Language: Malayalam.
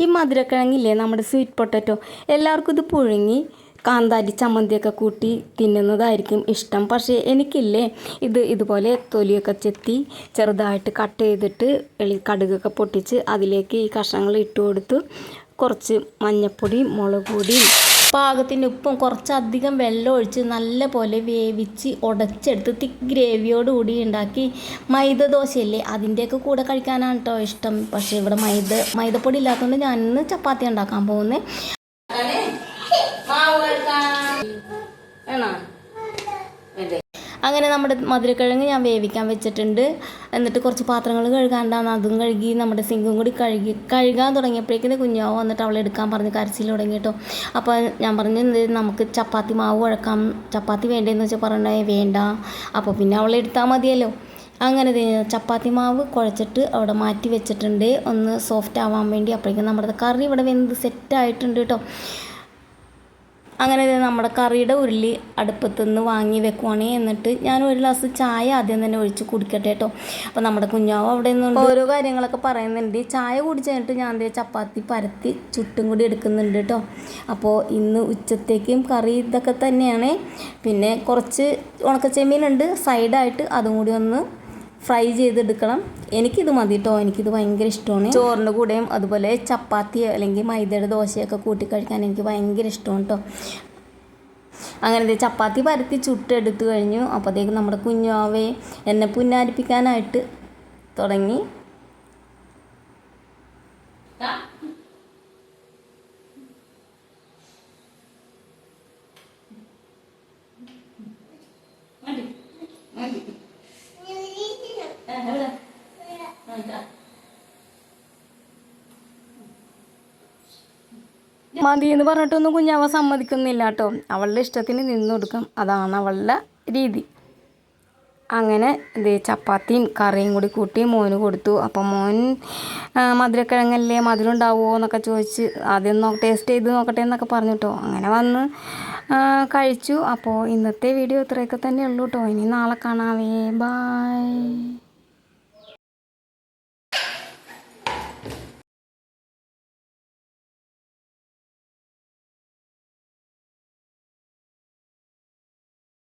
ഈ മധുരക്കിഴങ്ങില്ലേ, നമ്മുടെ സ്വീറ്റ് പൊട്ടറ്റോ, എല്ലാവർക്കും ഇത് പുഴുങ്ങി കാന്താരി ചമ്മന്തിയൊക്കെ കൂട്ടി തിന്നുന്നതായിരിക്കും ഇഷ്ടം. പക്ഷേ എനിക്കില്ലേ, ഇതുപോലെ തൊലിയൊക്കെ ചെത്തി ചെറുതായിട്ട് കട്ട് ചെയ്തിട്ട് കടുകൊക്കെ പൊട്ടിച്ച് അതിലേക്ക് ഈ കഷ്ണങ്ങൾ ഇട്ട് കൊടുത്ത് കുറച്ച് മഞ്ഞൾപ്പൊടി, മുളക് പൊടിയും പാകത്തിന് ഉപ്പും കുറച്ചധികം വെള്ളം ഒഴിച്ച് നല്ല പോലെ വേവിച്ച് ഉടച്ചെടുത്ത് തിക്ക് ഗ്രേവിയോട് കൂടി ഉണ്ടാക്കി മൈദ ദോശയില്ലേ അതിൻ്റെയൊക്കെ കൂടെ കഴിക്കാനാണ് കേട്ടോ ഇഷ്ടം. പക്ഷേ ഇവിടെ മൈദപ്പൊടി ഇല്ലാത്തതുകൊണ്ട് ഞാൻ ഇന്ന് ചപ്പാത്തി ഉണ്ടാക്കാൻ പോകുന്നത്. അങ്ങനെ നമ്മുടെ മധുരക്കിഴങ്ങ് ഞാൻ വേവിക്കാൻ വെച്ചിട്ടുണ്ട്. എന്നിട്ട് കുറച്ച് പാത്രങ്ങൾ കഴുകാണ്ടാണ്, അതും കഴുകി നമ്മുടെ സിങ്കും കൂടി കഴുകാൻ തുടങ്ങിയപ്പോഴേക്കും കുഞ്ഞാവ് വന്നിട്ട് അവളെ എടുക്കാൻ പറഞ്ഞ് കരച്ചിൽ തുടങ്ങി കേട്ടോ. അപ്പോൾ ഞാൻ പറഞ്ഞു നമുക്ക് ചപ്പാത്തി മാവ് കുഴക്കാം, ചപ്പാത്തി വേണ്ടതെന്ന് വെച്ചാൽ പറഞ്ഞേ വേണ്ട, അപ്പോൾ പിന്നെ അവളെ എടുത്താൽ മതിയല്ലോ. അങ്ങനെ ചപ്പാത്തി മാവ് കുഴച്ചിട്ട് അവിടെ മാറ്റി വെച്ചിട്ടുണ്ട് ഒന്ന് സോഫ്റ്റ് ആവാൻ വേണ്ടി. അപ്പോഴേക്കും നമ്മുടെ കറി ഇവിടെ വെന്ത് സെറ്റായിട്ടുണ്ട് കേട്ടോ. അങ്ങനെ നമ്മുടെ കറിയുടെ ഉരുളി അടുപ്പത്തുനിന്ന് വാങ്ങി വെക്കുവാണ്. എന്നിട്ട് ഞാൻ ഒരു ഗ്ലാസ് ചായ ആദ്യം തന്നെ ഒഴിച്ച് കുടിക്കട്ടെ കേട്ടോ. അപ്പോൾ നമ്മുടെ കുഞ്ഞാവ് അവിടെ നിന്ന് ഓരോ കാര്യങ്ങളൊക്കെ പറയുന്നുണ്ട്. ചായ കുടിച്ച് കഴിഞ്ഞിട്ട് ഞാൻ ചപ്പാത്തി പരത്തി ചുട്ടും കൂടി എടുക്കുന്നുണ്ട് കേട്ടോ. അപ്പോൾ ഇന്ന് ഉച്ചത്തേക്കും കറി ഇതൊക്കെ തന്നെയാണ്. പിന്നെ കുറച്ച് ഉണക്കച്ചെമ്മീനുണ്ട് സൈഡായിട്ട്, അതും കൂടി ഒന്ന് ഫ്രൈ ചെയ്തെടുക്കണം. എനിക്കിത് മതി കേട്ടോ, എനിക്കിത് ഭയങ്കര ഇഷ്ടമാണ്. ചോറിൻ്റെ കൂടെയും അതുപോലെ ചപ്പാത്തി അല്ലെങ്കിൽ മൈദയുടെ ദോശയൊക്കെ കൂട്ടി കഴിക്കാൻ എനിക്ക് ഭയങ്കര ഇഷ്ടമാണ് കേട്ടോ. അങ്ങനെ ചപ്പാത്തി പരത്തി ചുട്ടെടുത്ത് കഴിഞ്ഞു. അപ്പോഴത്തേക്കും നമ്മുടെ കുഞ്ഞാവെ എന്നെ പുന്നാരിപ്പിക്കാനായിട്ട് തുടങ്ങി. മതി എന്ന് പറഞ്ഞിട്ടൊന്നും കുഞ്ഞാവ സമ്മതിക്കുന്നില്ല കേട്ടോ. അവളുടെ ഇഷ്ടത്തിന് നിന്ന് കൊടുക്കും, അതാണ് അവളുടെ രീതി. അങ്ങനെ ചപ്പാത്തിയും കറിയും കൂടി കൂട്ടി മോന് കൊടുത്തു. അപ്പം മോൻ മധുരക്കിഴങ്ങല്ലേ, മധുരം ഉണ്ടാവുമോ എന്നൊക്കെ ചോദിച്ച് ആദ്യം ടേസ്റ്റ് ചെയ്ത് നോക്കട്ടെ എന്നൊക്കെ പറഞ്ഞു കേട്ടോ. അങ്ങനെ വന്ന് കഴിച്ചു. അപ്പോൾ ഇന്നത്തെ വീഡിയോ ഇത്രയൊക്കെ തന്നെ ഉള്ളൂ കേട്ടോ. ഇനി നാളെ കാണാവേ, ബായ്.